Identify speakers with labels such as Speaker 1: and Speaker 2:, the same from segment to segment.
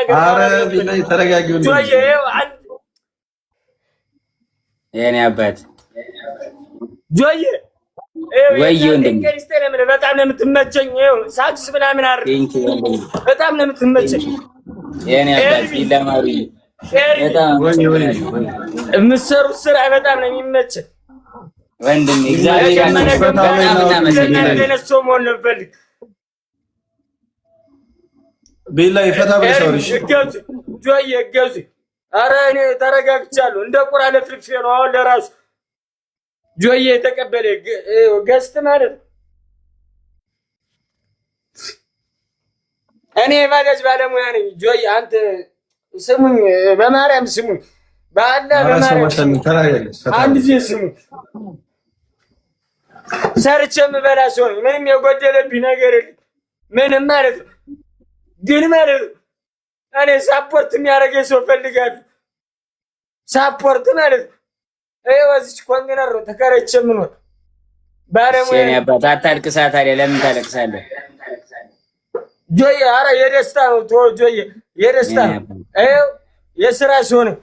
Speaker 1: ነገር
Speaker 2: ቢላይ ተረጋጊው
Speaker 1: ጆዬ
Speaker 3: የኔ አባት
Speaker 1: ጆዬ
Speaker 3: ወይ ወንድም
Speaker 1: በጣም ነው የምትመቸኝ። ሳክስ ምናምን አድርግ በጣም ነው የምትመቸኝ
Speaker 3: የኔ አባት ቢላማሪ በጣም
Speaker 1: የምትሰሩት ስራ በጣም ነው የሚመቸኝ
Speaker 3: ወንድም። እግዚአብሔር
Speaker 1: ሰው መሆን ነው የምፈልግ።
Speaker 2: ቢላይ ፈታ ብለሽ
Speaker 1: ጆዬ እገዙ። ኧረ እኔ ተረጋግቻለሁ። እንደ ቁራ ለፍልፌ ነው አሁን ለራሱ ጆዬ የተቀበለ ገስት ማለት ነው። እኔ ባጃጅ ባለሙያ ነኝ። ጆዬ አንተ ስሙኝ፣ በማርያም ስሙኝ፣ በአላ በማርያም አንድ ጊዜ ስሙኝ። ሰርቼ የምበላ ሰው ነኝ። ምንም የጎደለብኝ ነገር የለም። ምንም ማለት ነው። ግን ማለት ነው እኔ ሳፖርት የሚያደርገኝ ሰው ፈልጋለሁ። ሳፖርት ማለት ነው ወዚች ኮንቴነር ነው ተከራይቼ የምኖር ባለሙያ
Speaker 3: ነኝ። አባት አታልቅሳ። ታዲያ ለምን ታለቅሳለህ
Speaker 1: ጆዬ? ኧረ የደስታ ነው ጆዬ፣ የደስታ ነው። ይኸው የስራ ሰው ነኝ።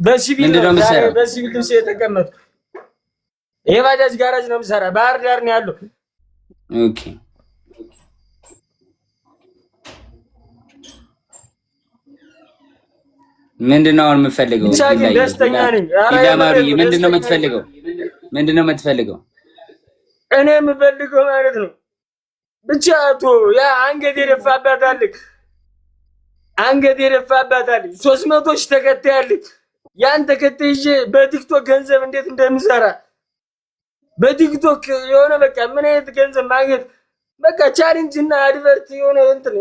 Speaker 1: በሲቪል ልብስ የተቀመጥኩ የባጃጅ ጋራጅ ነው የምሰራ። ባህር ዳር ነው ያለው።
Speaker 3: ኦኬ ምንድነው አሁን የምትፈልገው?
Speaker 1: ደስተኛ ነኝ።
Speaker 3: ቢላማሪ ምንድነው የምትፈልገው? ምንድነው የምትፈልገው?
Speaker 1: እኔ የምፈልገው ማለት ነው ብቻ ያ አንገት የደፋባታለህ 300 ሺህ ተከታይ አለኝ። ያን ተከታይ ይዤ በቲክቶክ ገንዘብ እንዴት እንደምሰራ በቲክቶክ የሆነ በቃ ምን አይነት ገንዘብ ማግኘት በቃ ቻሌንጅ እና አድቨርት የሆነ እንትን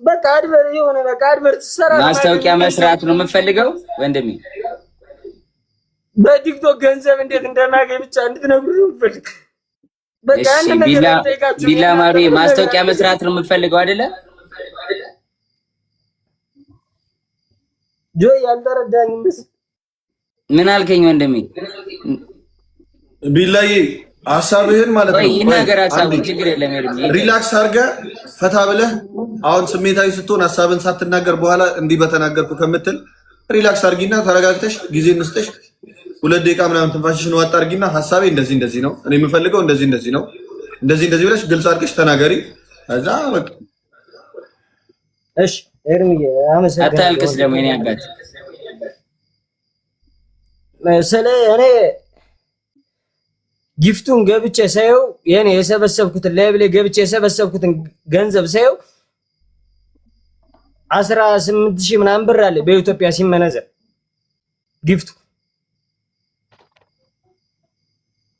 Speaker 1: በቃ አድቨርት ሰራ
Speaker 3: ማስታወቂያ መስራት ነው የምፈልገው ወንድሜ።
Speaker 1: በቲክቶክ ገንዘብ እንዴት እንደማገኝ ብቻ እንድትነግሩ ነው የምፈልግ። በቃ አንተ
Speaker 3: ቢላማሪ ማስታወቂያ መስራት ነው የምፈልገው አይደለ?
Speaker 1: ጆይ ያልተረዳኝ
Speaker 3: ምን አልከኝ ወንድሜ?
Speaker 2: ቢላይ ሐሳብህን ማለት ነው
Speaker 3: ይናገር። ሐሳቡ ችግር የለም።
Speaker 2: ሪላክስ አድርገህ ፈታ ብለህ አሁን ስሜታዊ ስትሆን ሐሳብን ሳትናገር በኋላ እንዲህ በተናገርኩ ከምትል ሪላክስ አድርጊና ተረጋግተሽ ጊዜ እንስጥሽ 2 ደቂቃ ምናምን ትንፋሽሽን ዋጥ አድርጊና ሐሳቤ እንደዚህ ነው፣ እኔ የምፈልገው እንደዚህ ነው፣ እንደዚህ ብለሽ ግልጽ አድርገሽ ተናገሪ። ከዛ በቃ
Speaker 1: እሺ ኤርሚዬ አመሰግናለሁ።
Speaker 3: አታልቅስ ደግሞ የኔ አባት
Speaker 1: ስለ እኔ ጊፍቱን ገብቼ ሳየው የኔ የሰበሰብኩትን ላይብሌ ገብቼ የሰበሰብኩትን ገንዘብ ሳየው 18,000 ምናምን ብር አለ በኢትዮጵያ ሲመነዘር ጊፍቱ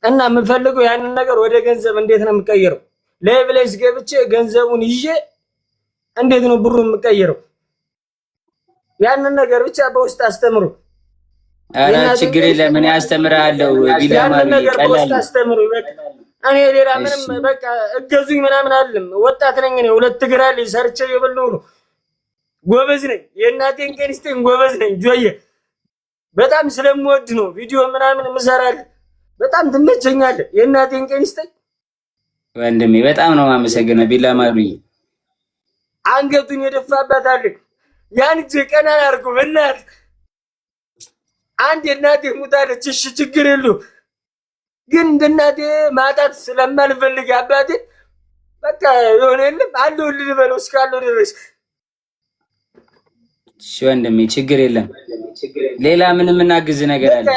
Speaker 1: እና የምፈልገው ያንን ነገር ወደ ገንዘብ እንዴት ነው የምቀይረው? ላይብሌስ ገብቼ ገንዘቡን ይዤ እንዴት ነው ብሩን የምቀይረው? ያንን ነገር ብቻ በውስጥ አስተምሩ።
Speaker 3: አረ ችግር የለም እኔ አስተምርሃለሁ። ቢላማሪ ቀላል
Speaker 1: አስተምሩ። በቃ እኔ ሌላ ምንም በቃ እገዙኝ ምናምን አይደለም። ወጣት ነኝ እኔ 2 እግር አለኝ። ሰርቼ የበላሁ ነው። ጎበዝ ነኝ። የእናቴን ቀንስተኝ ጎበዝ ነኝ። ጆዬ በጣም ስለምወድ ነው ቪዲዮ ምናምን የምሰራልህ። በጣም ትመቸኛለህ። የእናቴን ቀንስተኝ
Speaker 3: ወንድሜ በጣም ነው የማመሰግነው። ቢላማሪ
Speaker 1: አንገቱን የደፋባታለህ ያን ጊዜ ቀና አድርጎ በእናትህ አንድ እናቴ ሙታለች። እሺ ችግር የለውም ግን እናቴ ማጣት ስለማልፈልግ አባቴ በቃ የሆነ የለም አለሁልህ ልበለው እስካለሁ ድረስ።
Speaker 3: እሺ ወንድሜ ችግር የለም። ሌላ ምንም እናግዝ ነገር አለ?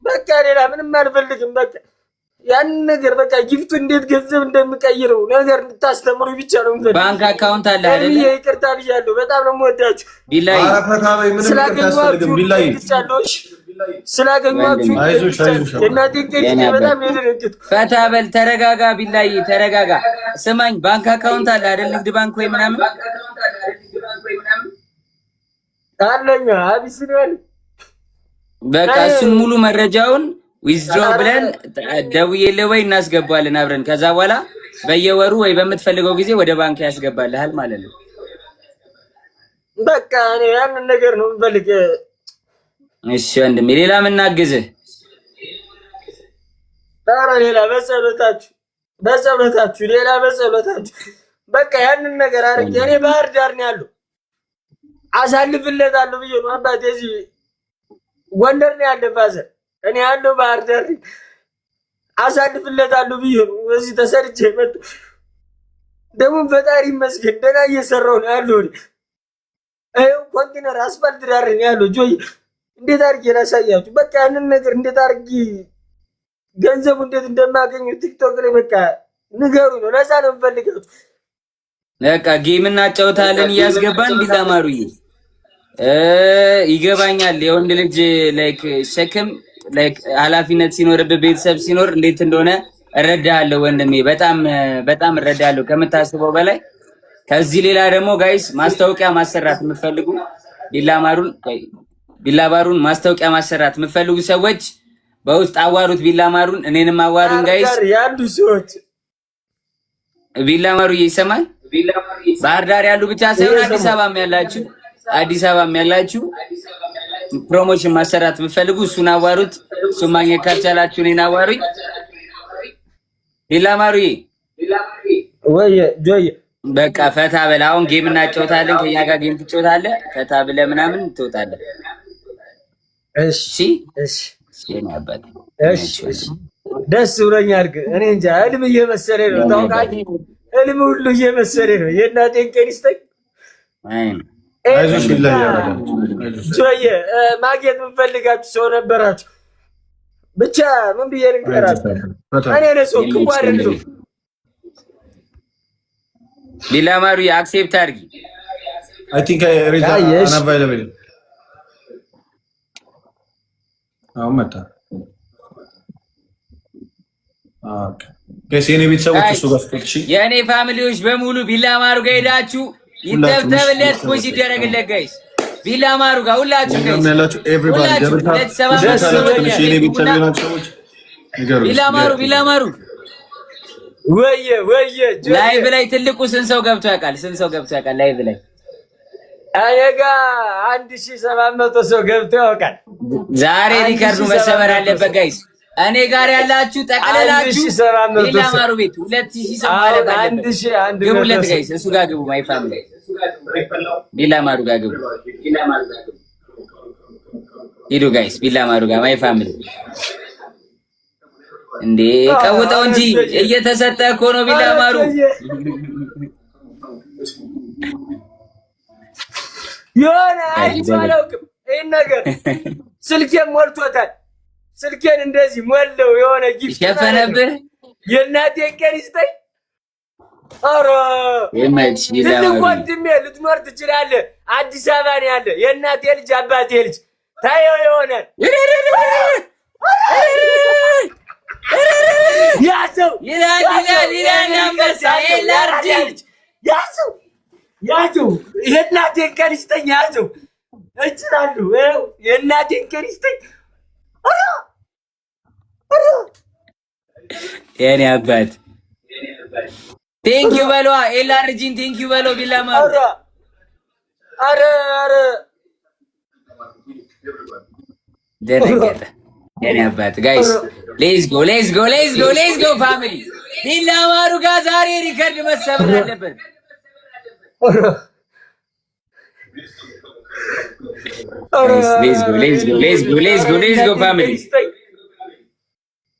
Speaker 1: በቃ ሌላ ምንም አልፈልግም። በቃ ያን ነገር በቃ ጊፍቱ እንዴት ገንዘብ እንደምቀይረው ነገር እንድታስተምሩ ብቻ ነው የምፈልግ።
Speaker 3: ባንክ አካውንት አለ አይደል?
Speaker 1: ይቅርታ ብያለሁ። በጣም ነው የምወዳችሁ።
Speaker 3: ቢላይ
Speaker 1: ስላገኘኋችሁ በጣም ነው የደረጀት።
Speaker 3: ፈታ በል ተረጋጋ። ቢላይ ተረጋጋ። ስማኝ ባንክ አካውንት አለ አይደል? ንግድ ባንክ ወይ ምናምን
Speaker 1: አለኝ። አቢሲኒያ
Speaker 3: በቃ እሱን ሙሉ መረጃውን ዊዝድሮ ብለን ደውዬልህ ወይ እናስገባለን አብረን። ከዛ በኋላ በየወሩ ወይ በምትፈልገው ጊዜ ወደ ባንክ ያስገባልሃል ማለት ነው።
Speaker 1: በቃ እኔ ያንን ነገር ነው የምፈልግ።
Speaker 3: እሺ ወንድሜ ሌላ ምን እናግዝህ?
Speaker 1: ኧረ ሌላ በጸሎታችሁ ሌላ በጸሎታችሁ በቃ ያንን ነገር አድርጌ እኔ ባህር ዳር ነው ያለው አሳልፍለታለሁ ብዬ ነው አባቴ። እዚህ ጎንደር ነው ያለ ፋዘር፣ እኔ ያለው ባህር ዳር አሳልፍለታለሁ ብዬ ነው እዚህ ተሰርቼ መጡ። ደግሞ ፈጣሪ ይመስገን ደህና እየሰራሁ ነው ያለው። ይኸው ኮንቲነር አስፋልት ዳር ነው ያለው። ጆይ እንዴት አድርጌ ላሳያችሁ? በቃ ያንን ነገር እንዴት አድርጌ ገንዘቡ እንዴት እንደማገኙ ቲክቶክ ላይ በቃ ንገሩ ነው። ለዛ ነው የምፈልገው።
Speaker 3: በቃ ጌም እናጫውታለን እያስገባን ቢላማሩዬ ይገባኛል። የወንድ ልጅ ላይክ ሸክም ላይክ ኃላፊነት ሲኖርብህ ቤተሰብ ሲኖር እንዴት እንደሆነ እረዳለሁ ወንድሜ፣ በጣም በጣም እረዳለሁ ከምታስበው በላይ። ከዚህ ሌላ ደግሞ ጋይስ ማስታወቂያ ማሰራት የምትፈልጉ ቢላባሩን ማስታወቂያ ማሰራት የምትፈልጉ ሰዎች በውስጥ አዋሩት። ቢላማሩን እኔንም አዋሩን ጋይስ።
Speaker 1: ያሉ ሰዎች
Speaker 3: ቢላማሩ ይሰማል። ባህር ዳር ያሉ ብቻ ሳይሆን አዲስ አበባም ያላችሁ ፕሮሞሽን ማሰራት የምትፈልጉ እሱን አዋሩት። እሱን ማግኘት ካልቻላችሁ እኔን አዋሩኝ። ቢላማሩ
Speaker 1: ወይ ጆይ
Speaker 3: በቃ ፈታ በል። አሁን ጌም እናጫወታለን። ከኛ ጋር ጌም ትጫወታለህ። ፈታ ብለህ ምናምን ትወጣለህ።
Speaker 1: እሺ እሺ
Speaker 3: እሺ
Speaker 1: ደስ ብሎኛል። ግን እኔ እንጃ ህልም እየመሰለኝ ነው። ታውቃለህ ህልም ሁሉ እየመሰለኝ ነው። የእናቴን ቀን ይስጠኝ።
Speaker 2: አይዞሽ ቢላህ
Speaker 1: ጆዬ ማግኘት የምፈልጋችሁ ሰው ነበራችሁ። ብቻ ምን ብዬ ልንገራችሁ? እኔ ነኝ ሰው ክፉ አይደለም።
Speaker 3: ቢላማሩ አክሴፕት አድርጊ።
Speaker 2: አይ ቲንክ ሪዛ አንአቫይለብል አሁን መጣ። ኦኬ ከሴኔ ቤተሰቦች እሱ ጋር ስትልሽ
Speaker 3: የኔ ፋሚሊዎች በሙሉ ቢላማሩ ጋር ሄዳችሁ ይተብተብለት ፑሽ ይደረግለት ጋይስ። ቢላማሩ ጋር ሁላችሁ ጋይስ
Speaker 2: ያላችሁ ኤቭሪባዲ
Speaker 3: ቢላማሩ
Speaker 1: ወየ
Speaker 3: ላይቭ ላይ ትልቁ ስንት ሰው ገብቶ ያውቃል? ላይቭ ላይ
Speaker 1: እኔ ጋር 1700 ሰው ገብቶ ያውቃል።
Speaker 3: ዛሬ ሪከርዱ መሰበር አለበት ጋይስ። እኔ ጋር ያላችሁ ጠቅለላችሁ ቢላማሩ ቤት 2000 ሰው ማለት አለበት። ግቡለት ጋይስ፣ እሱ ጋር ግቡ። ማይ ፋሚሊ ቢላማሩ ጋር ግቡ። ሂዱ ጋይስ ቢላማሩ ጋር ማይ ፋሚሊ። እንዴ ቀውጠው እንጂ እየተሰጠ እኮ ነው ቢላማሩ።
Speaker 1: የሆነ አይቻለውም ይሄን ነገር ስልኬን ሞልቶታል። ስልኬን እንደዚህ ሞልለው የሆነ ጊፍት
Speaker 3: ሸፈነብህ።
Speaker 1: የእናቴን ቀን ይስጠኝ። ኧረ ትልቅ ወንድሜ ልትኖር ትችላለህ። አዲስ አበባ ነው ያለ የእናቴ ልጅ አባቴ ልጅ ታየው ይሆናል። ያዘው የእናቴን ቀን ይስጠኝ። ያዘው እችላለሁ። የእናቴን ቀን ይስጠኝ።
Speaker 3: የኔ አባት ቴንኪው በሏ። ኤልአርጂን ቴንኪው በለው። ቢላማሩ
Speaker 1: ኧረ
Speaker 3: ደነገጠ። የኔ አባት ጋይስ ሌትስ ጎ ፋሚሊ። ቢላማሩ ጋር ዛሬ ሪከርድ መሰበር አለበት። ሌትስ ጎ ፋሚሊ።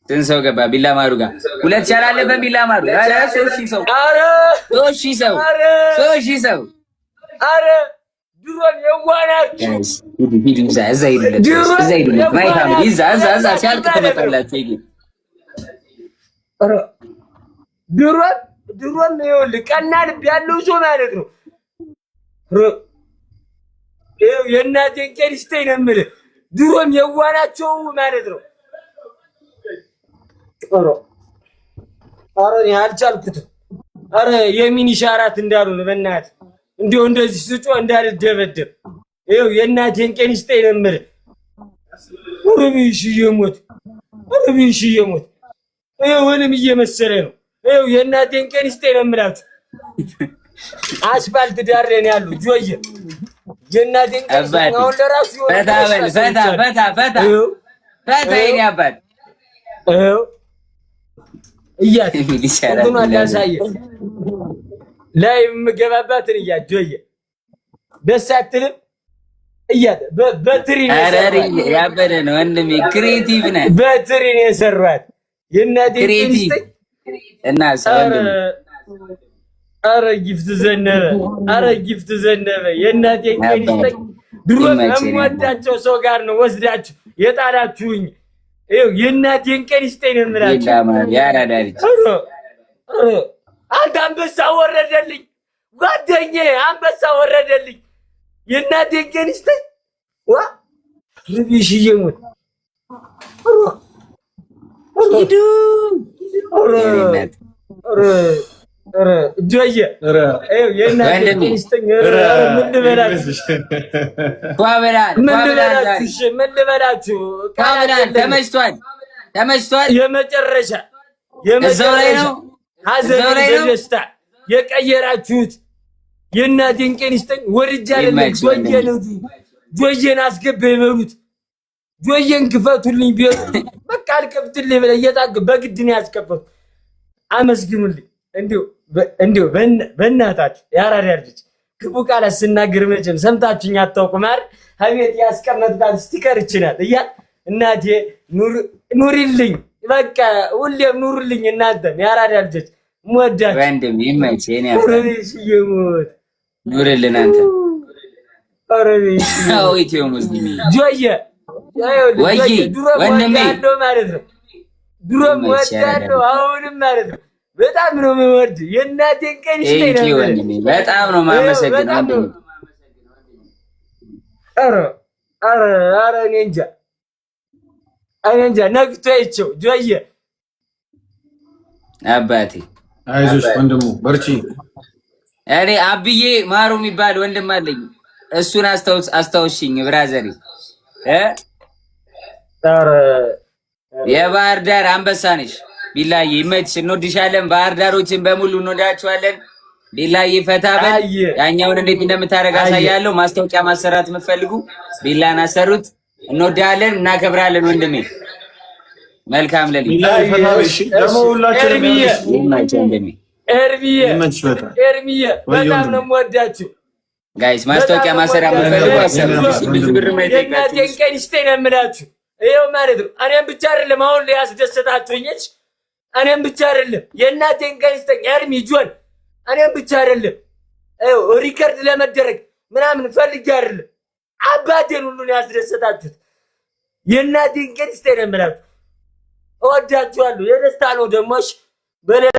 Speaker 3: ስንት ሰው ገባ ቢላማሩ ጋር? 2000 አላለፈም ቢላማሩ። ኧረ 3000 ሰው።
Speaker 1: ኧረ ድሮን የዋናችሁ
Speaker 3: እዛ ሂዱለት ማይ ፋሚሊ። እዛ ሲያልቅ ትመጣላችሁ። ይሄ
Speaker 1: ድሮን ይኸውልህ ቀና ልብ ያለው ሰው ማለት ነው። የእናቴን ቀን ይስጠኝ ነው የምልህ። ድሮም የዋናቸው ማለት ነው። ኧረ እኔ አልቻልኩትም። ኧረ የሚኒሻ አራት እንዳልሆነ በእናትህ እንዲሁ እንደዚህ ስጮህ እንዳልደበደብ። ይኸው የእናቴን ቀን ይስጠኝ ነው የምልህ። ኧረ ብንሽዬ ሞት ይኸው ምንም እየመሰለኝ ነው። ይኸው የእናቴን ቀን ይስጠኝ ነው የምላችሁ። አስፋልት ዳር ነው ያሉ ጆዬ የእናቴን ቀን ይስጠኝ። አሁን ለራሱ
Speaker 3: ፈታ የኔ አባት
Speaker 1: ይኸው ሁሉን አላሳየ ላይ የምገባባትን ጆዬ ደስ አትልም? እያለ በትሪ ነው የሰሯት።
Speaker 3: ያበደ ነው ወንድሜ፣ ክሬቲቭ ነህ።
Speaker 1: በትሪ ነው የሰሯት የእናቴ
Speaker 3: ክሬቲቭ እና ሰወንድሜ።
Speaker 1: ኧረ ጊፍት ዘነበ፣ ኧረ ጊፍት ዘነበ። የእናቴ እንግዲህ ድሮ የምወዳቸው ሰው ጋር ነው ወስዳችሁ የጣላችሁኝ። ይኸው የእናቴን ቀን ይስጠኝ ነው የምላችሁ። አንተ አንበሳ ወረደልኝ ጓደኛዬ፣ አንበሳ ወረደልኝ። የእናቴን ቀን ይስጠኝ። ዋ ልብሽ ይሙት ሂዱ። ጆዬ የእናቴን ቀን ይስጠኝ። ምን ልበላችሁ? ተመችቷል። የመጨረሻ ሀዘን በደስታ የቀየራችሁት የእናቴን ቀን ይስጠኝ። ወርጃ አይደለም ጆዬን አስገባ ይበሉት። ጆዬን ክፈቱልኝ ቢሆን በቃ አልከፍትልኝ ብለህ እየታገ በግድ ነው ያስከፈቱ። አመስግኑልኝ። እንዲሁ በእናታችሁ ያራዳ ልጅ ክፉ ቃላት ስናገር መቼም ሰምታችሁኝ አታውቁም አይደል? አቤት ያስቀመጥኩት ስቲከር ይችላል እያል እናቴ ኑሪልኝ፣ በቃ ሁሌም ኑሩልኝ። እናንተም ያራዳ ልጆች ሞዳችሁ
Speaker 3: ወንድም ይመች የኔ
Speaker 1: ይሞት
Speaker 3: ኑርልን አንተ አው ኢትዮ ሙስሊም
Speaker 1: ጆዬ
Speaker 3: ወይ ወንድሜ
Speaker 1: ማለት ነው። ድሮም ወዳለሁ አሁንም ማለት ነው። በጣም ነው የምወድ የእናቴን ቀን ይስጠኝ ነበር።
Speaker 3: ወንድሜ በጣም ነው የማመሰግነው።
Speaker 1: ኧረ እኔ እንጃ ነግቶ አይቼው ጆዬ
Speaker 3: አባቴ
Speaker 2: አይዞሽ ወንድሙ በርቺ።
Speaker 3: እኔ አብዬ ማሩ የሚባል ወንድም አለኝ። እሱን አስታውሽኝ ብራዘሪ የባህር ዳር አንበሳ ነሽ። ቢላዬ ይመችሽ፣ እንወድሻለን። ባህር ዳሮችን በሙሉ እንወዳችኋለን። ቢላዬ ፈታ በል። ያኛውን እንዴት እንደምታደርግ አሳያለሁ። ማስታወቂያ ማሰራት የምትፈልጉ ቢላን አሰሩት። እንወዳለን፣ እናከብራለን ወንድሜ። መልካም ለሊት።
Speaker 1: ኤርሚዬ በጣም ነው የምወዳችሁ
Speaker 3: ጋይስ። ማስታወቂያ ማሰራ የምትፈልጉ ብዙ ብር
Speaker 1: የእናቴን ቀን ይስጠኝ ነው የምላችሁ። ይኸው ማለት ነው። እኔም ብቻ አይደለም አሁን ላይ ያስደሰታችሁኝ። እኔም ብቻ አይደለም የእናቴን ቀን ይስጠኝ ኤርሚ ጆን። እኔም ብቻ አይደለም ይኸው ሪከርድ ለመደረግ ምናምን ፈልጌ አይደለም። አባቴን ሁሉ ነው ያስደሰታችሁት። የእናቴን ቀን ይስጠኝ ነው የምላችሁ። እወዳችኋለሁ። የደስታ ነው ደሞሽ በሌላ